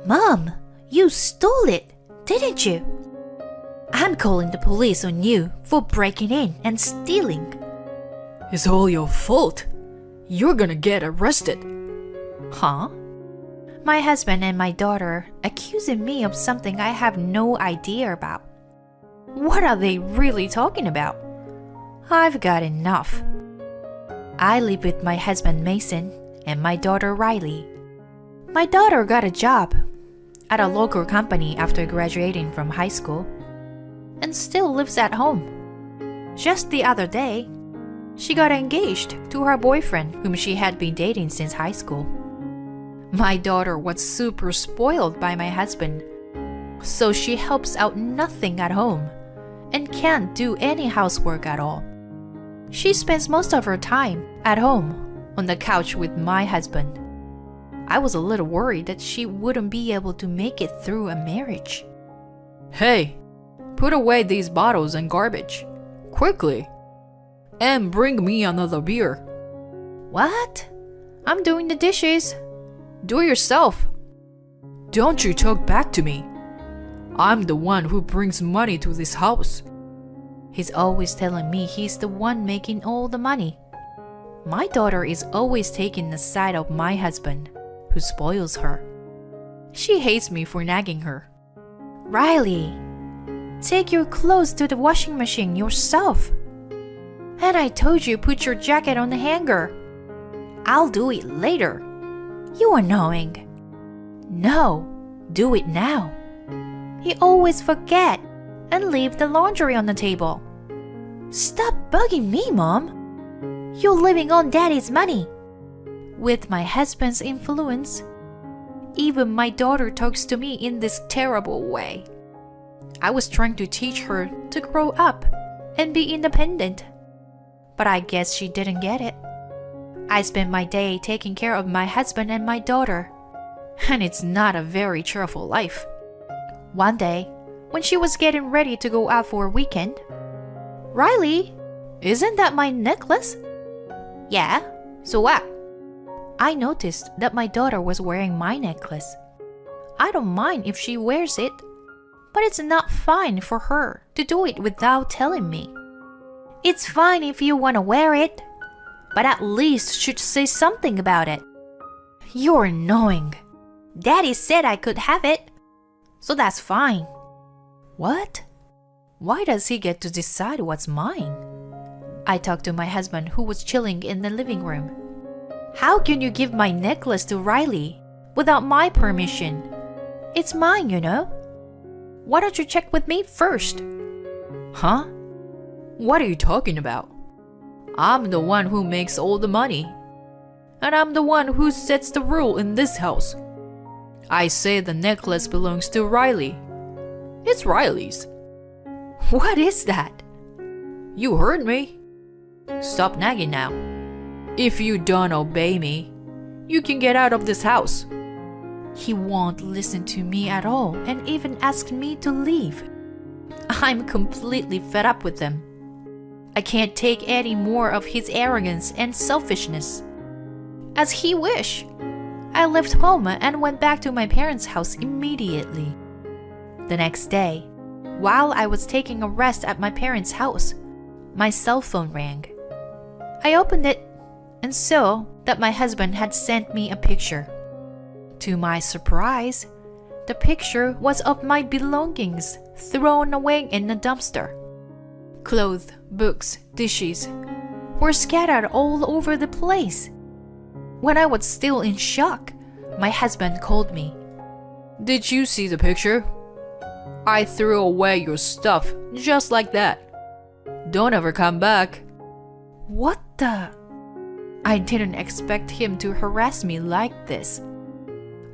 Mom, you stole it, didn't you? I'm calling the police on you for breaking in and stealing. It's all your fault. You're gonna get arrested. Huh? My husband and my daughter accusing me of something I have no idea about. What are they really talking about? I've got enough. I live with my husband Mason and my daughter Riley. My daughter got a job at a local company after graduating from high school and still lives at home. Just the other day, she got engaged to her boyfriend whom she had been dating since high school. My daughter was super spoiled by my husband, so she helps out nothing at home and can't do any housework at all. She spends most of her time at home on the couch with my husband. I was a little worried that she wouldn't be able to make it through a marriage. Hey, put away these bottles and garbage. Quickly. And bring me another beer. What? I'm doing the dishes. Do it yourself. Don't you talk back to me. I'm the one who brings money to this house. He's always telling me he's the one making all the money. My daughter is always taking the side of my husband, who spoils her. She hates me for nagging her. Riley, take your clothes to the washing machine yourself. And I told you put your jacket on the hanger. I'll do it later. You are annoying. No, do it now. You always forget and leave the laundry on the table. Stop bugging me, Mom. You're living on Daddy's money. With my husband's influence, even my daughter talks to me in this terrible way. I was trying to teach her to grow up and be independent, but I guess she didn't get it. I spend my day taking care of my husband and my daughter, and it's not a very cheerful life. One day, when she was getting ready to go out for a weekend, Riley, isn't that my necklace? Yeah, so what? I noticed that my daughter was wearing my necklace. I don't mind if she wears it, but it's not fine for her to do it without telling me. It's fine if you want to wear it, but at least should say something about it. You're annoying. Daddy said I could have it, so that's fine. What? Why does he get to decide what's mine? I talked to my husband who was chilling in the living room. How can you give my necklace to Riley without my permission? It's mine, you know. Why don't you check with me first? Huh? What are you talking about? I'm the one who makes all the money. And I'm the one who sets the rule in this house. I say the necklace belongs to Riley. It's Riley's. What is that? You heard me. Stop nagging now. If you don't obey me, you can get out of this house. He won't listen to me at all and even asked me to leave. I'm completely fed up with him. I can't take any more of his arrogance and selfishness. As he wished, I left home and went back to my parents' house immediately. The next day, while I was taking a rest at my parents' house, my cell phone rang. I opened it and saw that my husband had sent me a picture. To my surprise, the picture was of my belongings thrown away in a dumpster. Clothes, books, dishes were scattered all over the place. When I was still in shock, my husband called me. Did you see the picture? I threw away your stuff just like that. Don't ever come back. What the? I didn't expect him to harass me like this.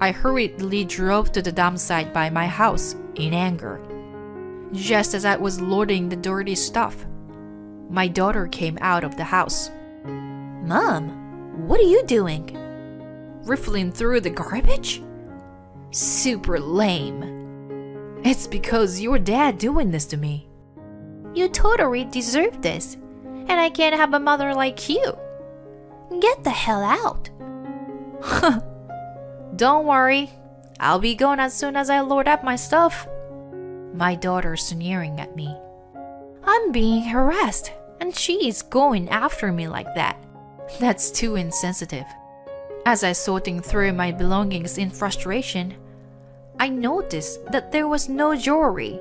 I hurriedly drove to the dump site by my house in anger. Just as I was loading the dirty stuff, my daughter came out of the house. Mom, what are you doing? Riffling through the garbage? Super lame. It's because your dad doing this to me. You totally deserve this, and I can't have a mother like you. Get the hell out. Don't worry, I'll be gone as soon as I load up my stuff. My daughter sneering at me. I'm being harassed, and she is going after me like that. That's too insensitive. As I sorting through my belongings in frustration, I noticed that there was no jewelry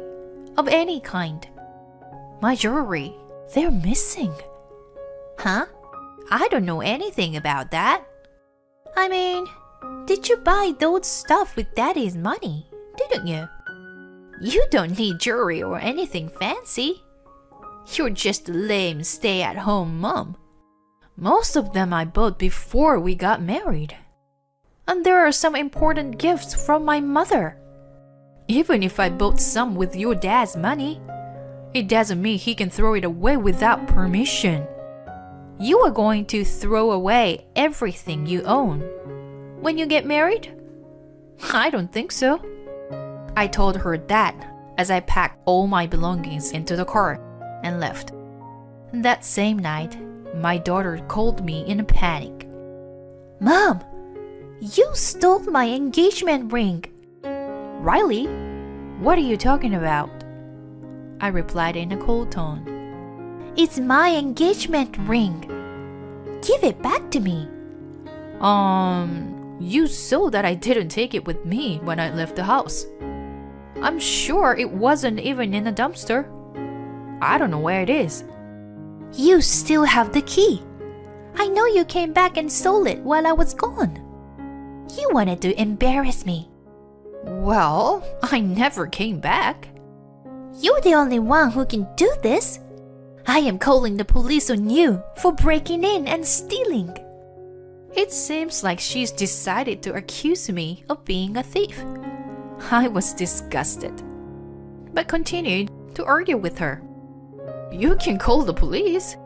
of any kind. My jewelry, they're missing. Huh? I don't know anything about that. I mean, did you buy those stuff with Daddy's money, didn't you? You don't need jewelry or anything fancy. You're just a lame stay-at-home mom. Most of them I bought before we got married. And there are some important gifts from my mother. Even if I bought some with your dad's money, it doesn't mean he can throw it away without permission. You are going to throw away everything you own when you get married? I don't think so. I told her that as I packed all my belongings into the car and left. That same night, my daughter called me in a panic. Mom, you stole my engagement ring. Riley, what are you talking about? I replied in a cold tone. It's my engagement ring. Give it back to me. You saw that I didn't take it with me when I left the house. I'm sure it wasn't even in a dumpster. I don't know where it is. You still have the key. I know you came back and stole it while I was gone. You wanted to embarrass me. Well, I never came back. You're the only one who can do this. I am calling the police on you for breaking in and stealing. It seems like she's decided to accuse me of being a thief. I was disgusted, but continued to argue with her. You can call the police,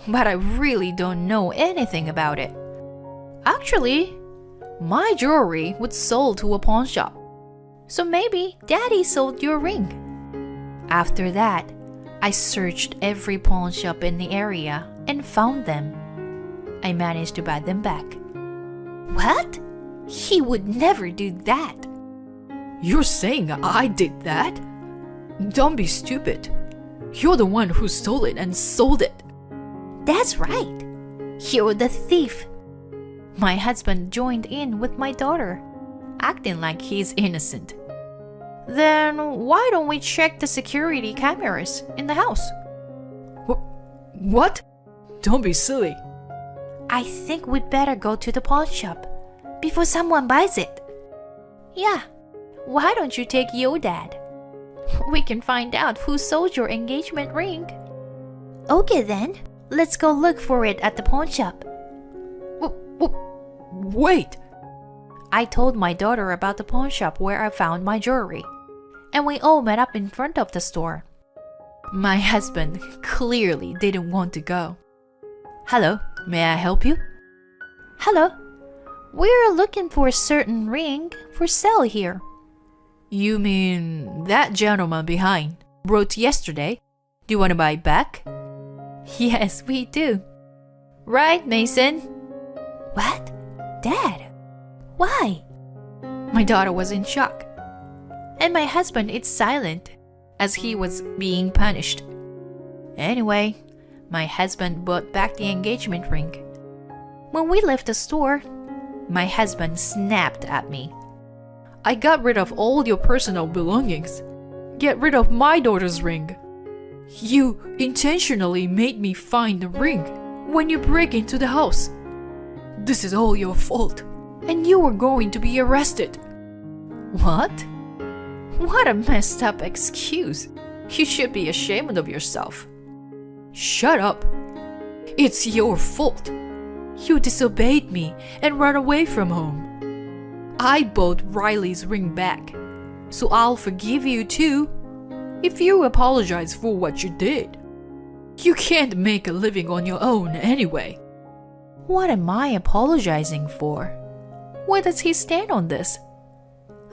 but I really don't know anything about it. Actually, my jewelry was sold to a pawn shop, so maybe Daddy sold your ring. After that, I searched every pawn shop in the area and found them. I managed to buy them back. What? He would never do that. You're saying I did that? Don't be stupid. You're the one who stole it and sold it. That's right. You're the thief. My husband joined in with my daughter, acting like he's innocent. Then why don't we check the security cameras in the house? What? Don't be silly. I think we'd better go to the pawn shop before someone buys it. Yeah, why don't you take your dad? We can find out who sold your engagement ring. Okay then, let's go look for it at the pawn shop. Wait! I told my daughter about the pawn shop where I found my jewelry, and we all met up in front of the store. My husband clearly didn't want to go. Hello, may I help you? Hello, we're looking for a certain ring for sale here. You mean that gentleman behind wrote yesterday? Do you want to buy it back? Yes, we do. Right, Mason? What? Dad? Why? My daughter was in shock, and my husband is silent as he was being punished. Anyway, my husband bought back the engagement ring. When we left the store, my husband snapped at me. I got rid of all your personal belongings. Get rid of my daughter's ring. You intentionally made me find the ring when you break into the house. This is all your fault, and you are going to be arrested. What? What a messed up excuse. You should be ashamed of yourself. Shut up. It's your fault. You disobeyed me and ran away from home. I bought Riley's ring back, so I'll forgive you too if you apologize for what you did. You can't make a living on your own anyway. What am I apologizing for? Where does he stand on this?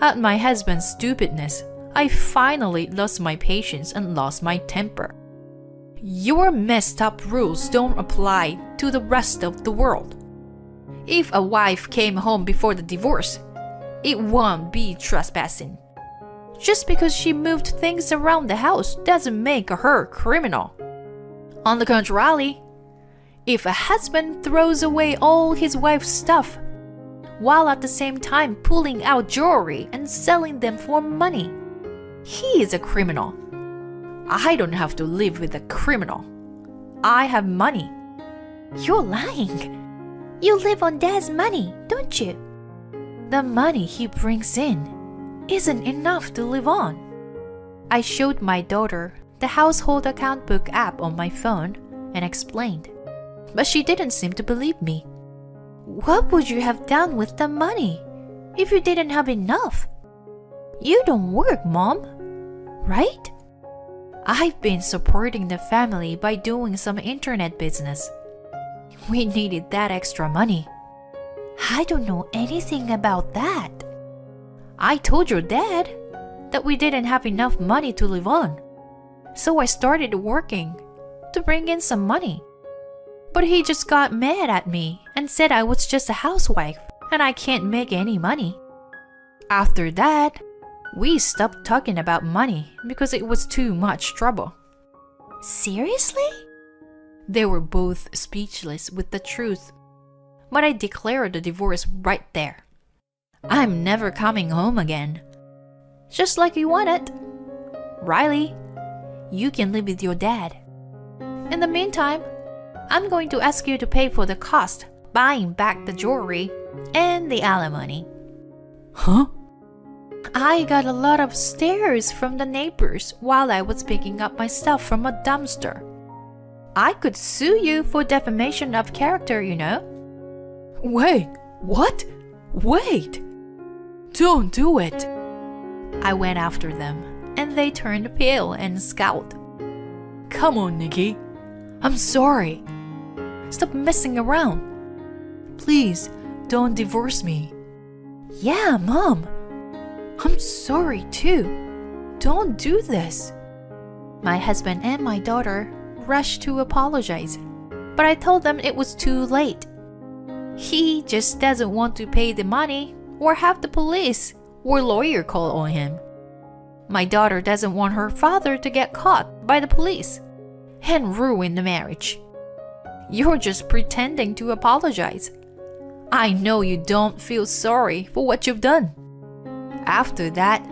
At my husband's stupidness, I finally lost my patience and lost my temper. Your messed up rules don't apply to the rest of the world. If a wife came home before the divorce, It won't be trespassing. Just because she moved things around the house doesn't make her criminal. On the contrary, if a husband throws away all his wife's stuff, while at the same time pulling out jewelry and selling them for money, he is a criminal. I don't have to live with a criminal. I have money. You're lying. You live on Dad's money, don't you? The money he brings in isn't enough to live on. I showed my daughter the household account book app on my phone and explained, but she didn't seem to believe me. What would you have done with the money if you didn't have enough? You don't work, Mom, right? I've been supporting the family by doing some internet business. We needed that extra money. I don't know anything about that. I told your dad that we didn't have enough money to live on. So I started working to bring in some money. But he just got mad at me and said I was just a housewife and I can't make any money. After that, we stopped talking about money because it was too much trouble. Seriously? They were both speechless with the truth. But I declared the divorce right there. I'm never coming home again. Just like you wanted. Riley, you can live with your dad. In the meantime, I'm going to ask you to pay for the cost buying back the jewelry and the alimony. Huh? I got a lot of stares from the neighbors while I was picking up my stuff from a dumpster. I could sue you for defamation of character, you know. Wait, what? Wait! Don't do it! I went after them, and they turned pale and scowled. Come on, Nikki. I'm sorry. Stop messing around. Please, don't divorce me. Yeah, Mom. I'm sorry too. Don't do this. My husband and my daughter rushed to apologize, but I told them it was too late. He just doesn't want to pay the money or have the police or lawyer call on him. My daughter doesn't want her father to get caught by the police and ruin the marriage. You're just pretending to apologize. I know you don't feel sorry for what you've done. After that,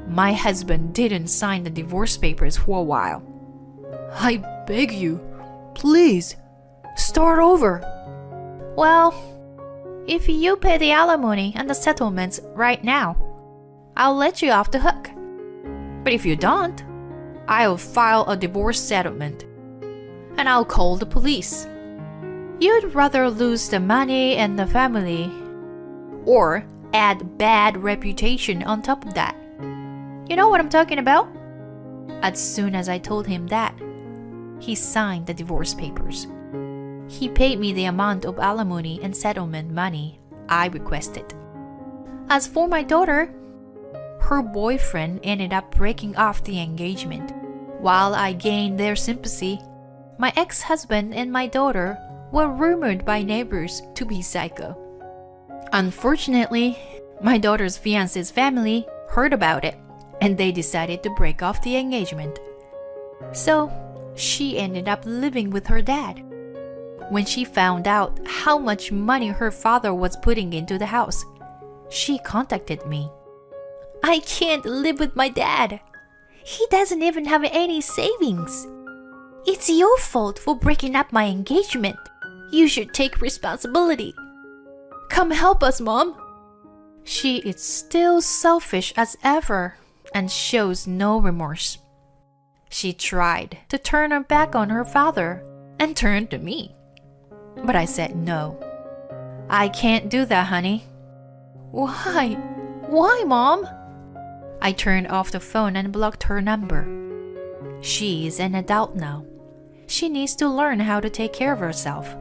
my husband didn't sign the divorce papers for a while. I beg you, please, start over. Well, if you pay the alimony and the settlements right now, I'll let you off the hook. But if you don't, I'll file a divorce settlement and I'll call the police. You'd rather lose the money and the family or add bad reputation on top of that. You know what I'm talking about? As soon as I told him that, he signed the divorce papers. He paid me the amount of alimony and settlement money I requested. As for my daughter, her boyfriend ended up breaking off the engagement. While I gained their sympathy, my ex-husband and my daughter were rumored by neighbors to be psycho. Unfortunately, my daughter's fiancé's family heard about it and they decided to break off the engagement. So, she ended up living with her dad. When she found out how much money her father was putting into the house, she contacted me. I can't live with my dad. He doesn't even have any savings. It's your fault for breaking up my engagement. You should take responsibility. Come help us, Mom. She is still selfish as ever and shows no remorse. She tried to turn her back on her father and turned to me. But I said no. I can't do that, honey. Why? Why, Mom? I turned off the phone and blocked her number. She is an adult now. She needs to learn how to take care of herself.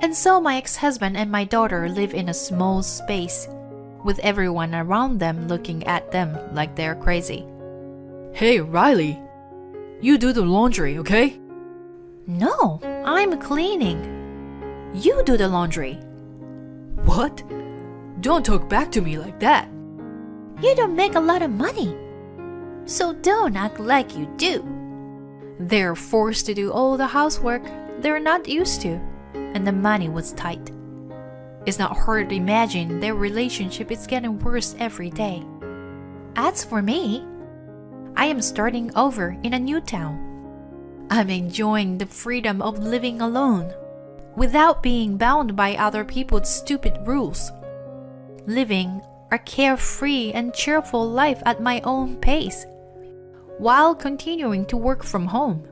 And so my ex-husband and my daughter live in a small space, with everyone around them looking at them like they're crazy. Hey, Riley, you do the laundry, okay? No, I'm cleaning. You do the laundry. What? Don't talk back to me like that. You don't make a lot of money. So don't act like you do. They're forced to do all the housework they're not used to, and the money was tight. It's not hard to imagine their relationship is getting worse every day. As for me, I am starting over in a new town. I'm enjoying the freedom of living alone, without being bound by other people's stupid rules. Living a carefree and cheerful life at my own pace, while continuing to work from home.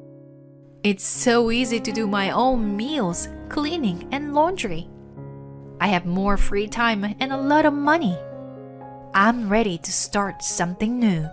It's so easy to do my own meals, cleaning, and laundry. I have more free time and a lot of money. I'm ready to start something new.